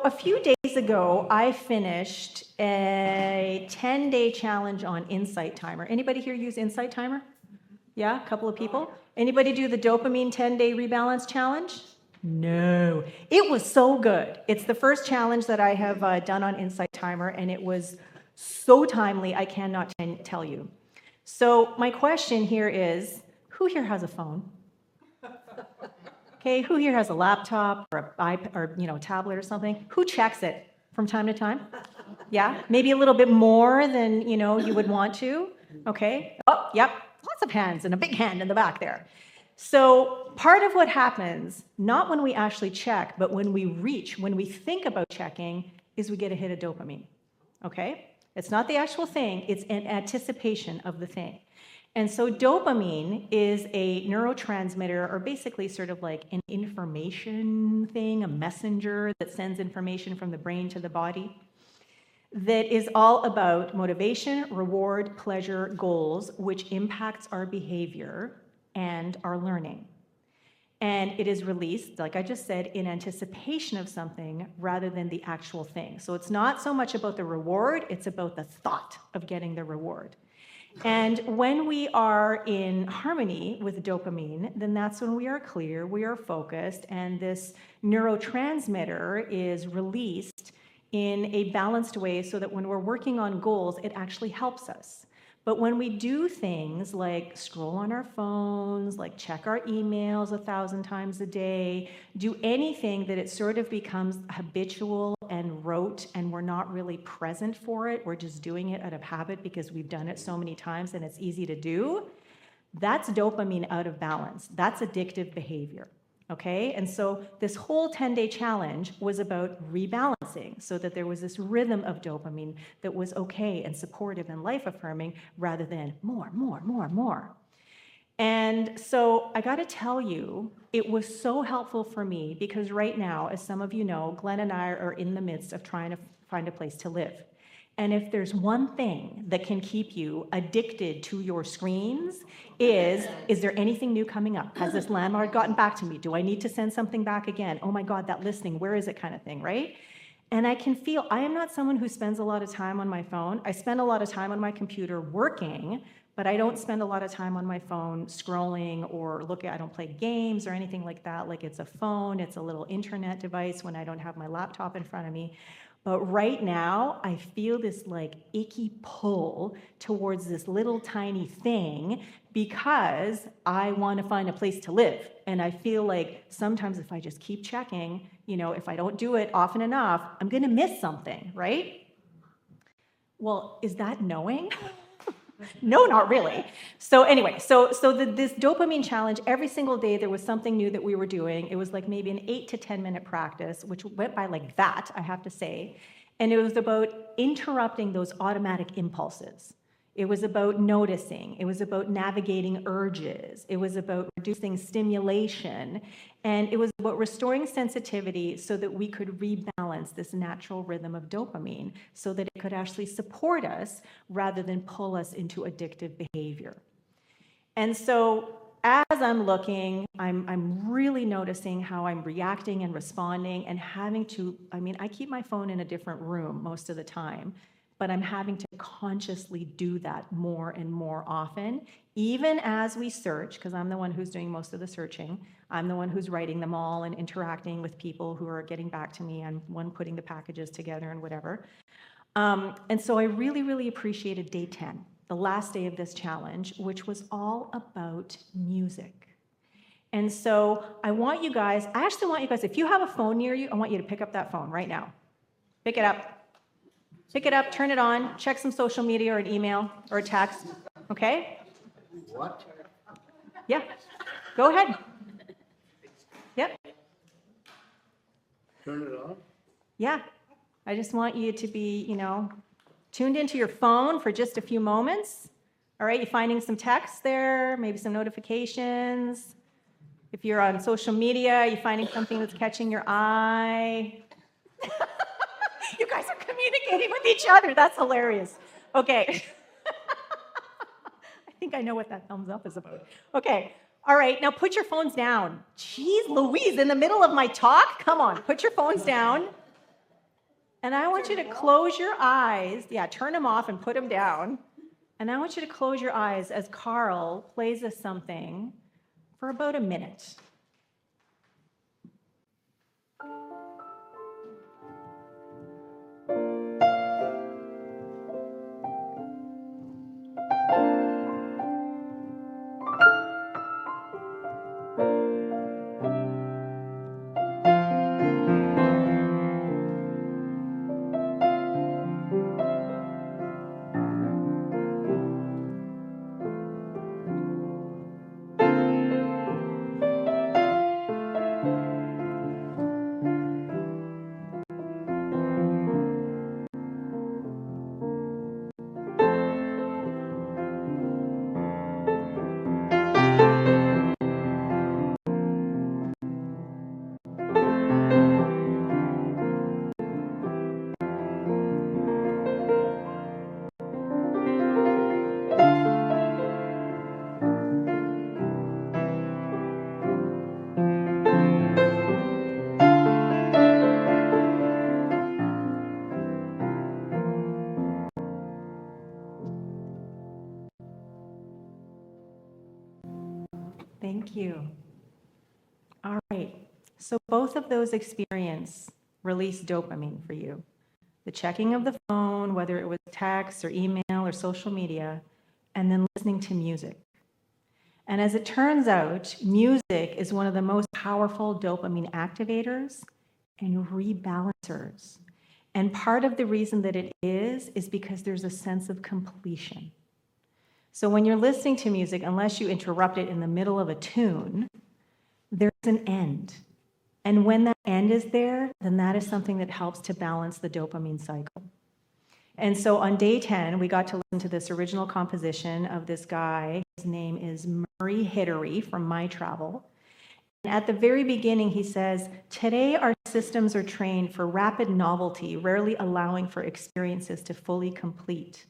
a few days ago, I finished a 10-day challenge on Insight Timer. Anybody here use Insight Timer? Yeah, a couple of people. Anybody do the dopamine 10-day rebalance challenge? No. It was so good. It's the first challenge that I have done on Insight Timer, and it was so timely, I cannot tell you. So my question here is, who here has a phone? Okay, who here has a laptop or an iPad or tablet or something? Who checks it from time to time? Yeah, maybe a little bit more than you would want to. Okay. Oh, yep. Lots of hands and a big hand in the back there. So part of what happens, not when we actually check, but when we think about checking, is we get a hit of dopamine. Okay? It's not the actual thing, it's an anticipation of the thing. And so dopamine is a neurotransmitter, or basically sort of like an information thing, a messenger that sends information from the brain to the body, that is all about motivation, reward, pleasure, goals, which impacts our behavior and our learning. And it is released, like I just said, in anticipation of something rather than the actual thing. So it's not so much about the reward, it's about the thought of getting the reward. And when we are in harmony with dopamine, then that's when we are clear, we are focused, and this neurotransmitter is released in a balanced way so that when we're working on goals, it actually helps us. But when we do things like scroll on our phones, like check our emails 1,000 times a day, do anything that it sort of becomes habitual and rote and we're not really present for it, we're just doing it out of habit because we've done it so many times and it's easy to do, that's dopamine out of balance. That's addictive behavior. Okay, and so this whole 10-day challenge was about rebalancing so that there was this rhythm of dopamine that was okay and supportive and life-affirming rather than more. And so I got to tell you, it was so helpful for me because right now, as some of you know, Glenn and I are in the midst of trying to find a place to live. And if there's one thing that can keep you addicted to your screens is there anything new coming up? Has this landlord gotten back to me? Do I need to send something back again? Oh my God, that listing, where is it kind of thing, right? And I can feel, I am not someone who spends a lot of time on my phone. I spend a lot of time on my computer working, but I don't spend a lot of time on my phone scrolling or looking. I don't play games or anything like that. Like it's a phone, it's a little internet device when I don't have my laptop in front of me. But right now, I feel this like icky pull towards this little tiny thing because I want to find a place to live. And I feel like sometimes if I just keep checking, if I don't do it often enough, I'm going to miss something, right? Well, is that knowing? No, not really. So anyway, this dopamine challenge, every single day there was something new that we were doing. It was like maybe an 8 to 10 minute practice, which went by like that, I have to say. And it was about interrupting those automatic impulses. It was about noticing. It was about navigating urges. It was about reducing stimulation. And it was about restoring sensitivity so that we could rebalance this natural rhythm of dopamine so that it could actually support us rather than pull us into addictive behavior. And so as I'm looking, I'm really noticing how I'm reacting and responding and having to, I keep my phone in a different room most of the time, but I'm having to consciously do that more and more often, even as we search, because I'm the one who's doing most of the searching. I'm the one who's writing them all and interacting with people who are getting back to me. I'm one putting the packages together and whatever. And so I really, really appreciated day 10, the last day of this challenge, which was all about music. And so I actually want you guys, if you have a phone near you, I want you to pick up that phone right now. Pick it up. Pick it up, turn it on, check some social media or an email or a text, okay? What? Yeah, go ahead. Yep. Turn it on? Yeah, I just want you to be, tuned into your phone for just a few moments. All right, you finding some text there, maybe some notifications. If you're on social media, you finding something that's catching your eye. You guys are communicating with each other. That's hilarious. Okay. I think I know what that thumbs up is about. Okay. All right. Now put your phones down. Jeez Louise, in the middle of my talk? Come on. Put your phones down. And I want you to close your eyes. Yeah, turn them off and put them down. And I want you to close your eyes as Carl plays us something for about a minute. Thank you. All right. So both of those experiences release dopamine for you. The checking of the phone, whether it was text or email or social media, and then listening to music. And as it turns out, music is one of the most powerful dopamine activators and rebalancers. And part of the reason that it is because there's a sense of completion. So when you're listening to music, unless you interrupt it in the middle of a tune, there's an end. And when that end is there, then that is something that helps to balance the dopamine cycle. And so on day 10, we got to listen to this original composition of this guy. His name is Murray Hittery from My Travel. And at the very beginning, he says, "Today our systems are trained for rapid novelty, rarely allowing for experiences to fully complete.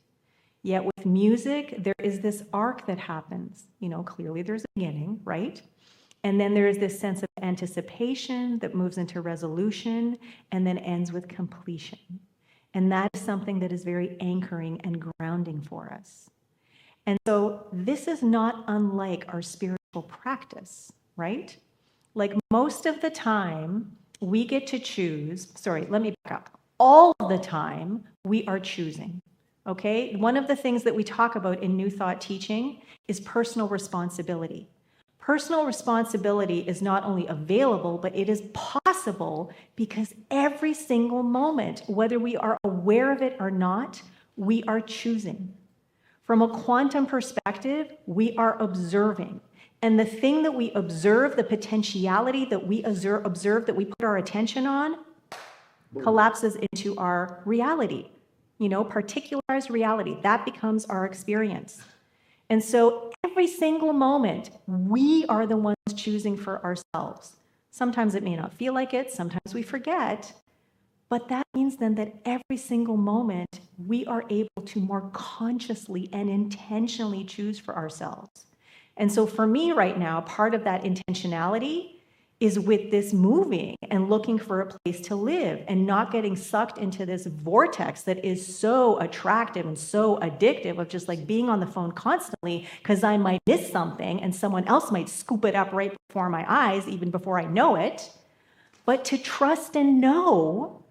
Yet with music, there is this arc that happens. Clearly there's a beginning, right? And then there is this sense of anticipation that moves into resolution and then ends with completion. And that is something that is very anchoring and grounding for us. And so this is not unlike our spiritual practice, right? Like most of the time, we get to choose, let me back up. All of the time, we are choosing, okay? One of the things that we talk about in New Thought teaching is personal responsibility. Personal responsibility is not only available, but it is possible because every single moment, whether we are aware of it or not, we are choosing. From a quantum perspective, we are observing. And the thing that we observe, the potentiality that we observe, that we put our attention on, collapses into our reality. Particularized reality. That becomes our experience. And so every single moment, we are the ones choosing for ourselves. Sometimes it may not feel like it, sometimes we forget, but that means then that every single moment, we are able to more consciously and intentionally choose for ourselves. And so for me right now, part of that intentionality is with this moving and looking for a place to live and not getting sucked into this vortex that is so attractive and so addictive of just like being on the phone constantly because I might miss something and someone else might scoop it up right before my eyes, even before I know it. But to trust and know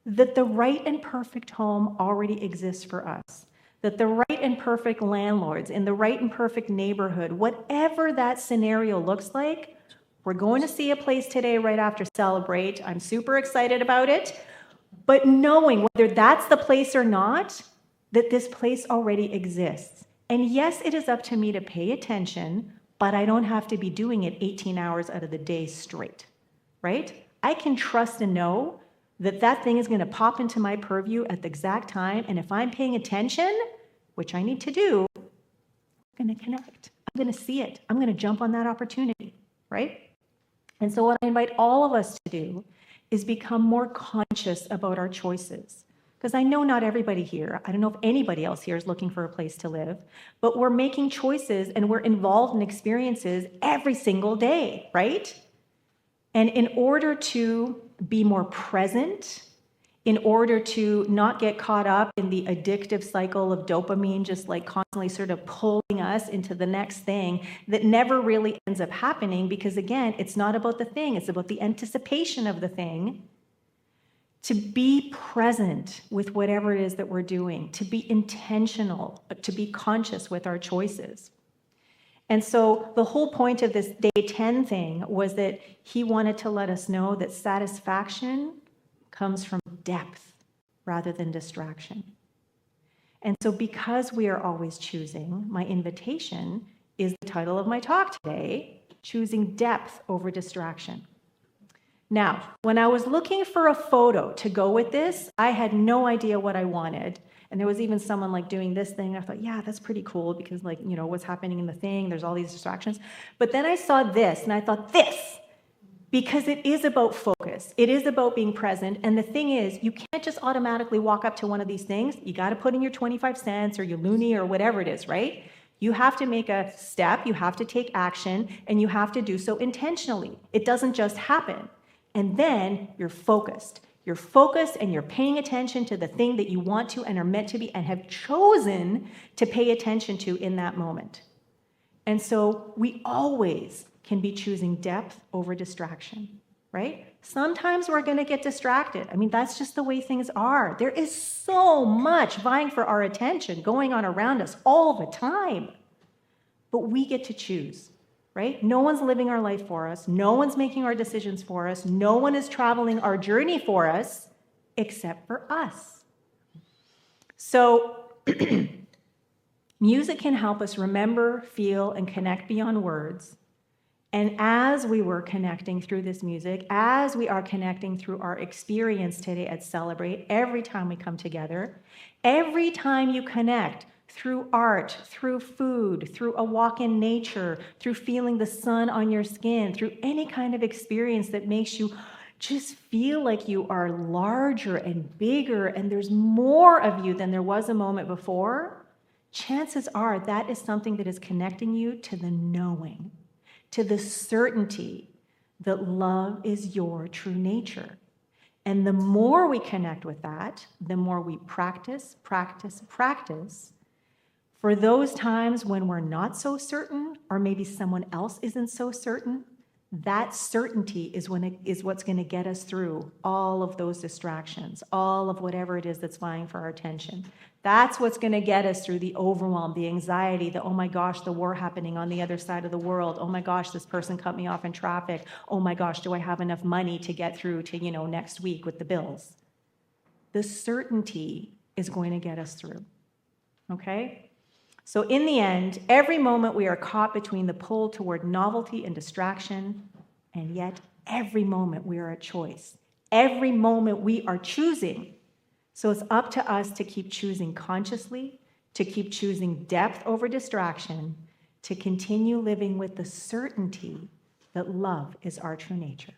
that the right and perfect home already exists for us. That the right and perfect landlords in the right and perfect neighborhood, whatever that scenario looks like, we're going to see a place today right after Celebrate. I'm super excited about it. But knowing whether that's the place or not, that this place already exists. And yes, it is up to me to pay attention, but I don't have to be doing it 18 hours out of the day straight, right? I can trust and know that that thing is going to pop into my purview at the exact time. And if I'm paying attention, which I need to do, I'm going to connect. I'm going to see it. I'm going to jump on that opportunity, right? And so what I invite all of us to do is become more conscious about our choices. Because I know not everybody here, I don't know if anybody else here is looking for a place to live, but we're making choices and we're involved in experiences every single day, right? And in order to be more present, in order to not get caught up in the addictive cycle of dopamine, just like constantly sort of pulling us into the next thing that never really ends up happening, because again, it's not about the thing, it's about the anticipation of the thing. To be present with whatever it is that we're doing, to be intentional, to be conscious with our choices. And so the whole point of this day 10 thing was that he wanted to let us know that satisfaction comes from depth rather than distraction. And so because we are always choosing, my invitation is the title of my talk today, Choosing Depth Over Distraction. Now, when I was looking for a photo to go with this, I had no idea what I wanted. And there was even someone like doing this thing. I thought, yeah, that's pretty cool because like, you know, what's happening in the thing, there's all these distractions. But then I saw this and I thought, this, because it is about focus. It is about being present. And the thing is, you can't just automatically walk up to one of these things. You got to put in your 25 cents or your loonie or whatever it is, right? You have to make a step, you have to take action, and you have to do so intentionally. It doesn't just happen. And then you're focused. You're focused and you're paying attention to the thing that you want to and are meant to be and have chosen to pay attention to in that moment. And so we always can be choosing depth over distraction, right? Sometimes we're going to get distracted. I mean, that's just the way things are. There is so much vying for our attention going on around us all the time. But we get to choose, right? No one's living our life for us. No one's making our decisions for us. No one is traveling our journey for us except for us. So music can help us remember, feel, and connect beyond words. And as we were connecting through this music, as we are connecting through our experience today at Celebrate, every time we come together, every time you connect through art, through food, through a walk in nature, through feeling the sun on your skin, through any kind of experience that makes you just feel like you are larger and bigger and there's more of you than there was a moment before, chances are that is something that is connecting you to the knowing, to the certainty that love is your true nature. And the more we connect with that, the more we practice, for those times when we're not so certain, or maybe someone else isn't so certain, that certainty is what's going to get us through all of those distractions, all of whatever it is that's vying for our attention. That's what's going to get us through the overwhelm, the anxiety, the, oh my gosh, the war happening on the other side of the world. Oh my gosh, this person cut me off in traffic. Oh my gosh, do I have enough money to get through to, next week with the bills? The certainty is going to get us through, okay? So in the end, every moment we are caught between the pull toward novelty and distraction, and yet every moment we are a choice. Every moment we are choosing. So it's up to us to keep choosing consciously, to keep choosing depth over distraction, to continue living with the certainty that love is our true nature.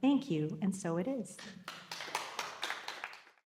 Thank you, and so it is.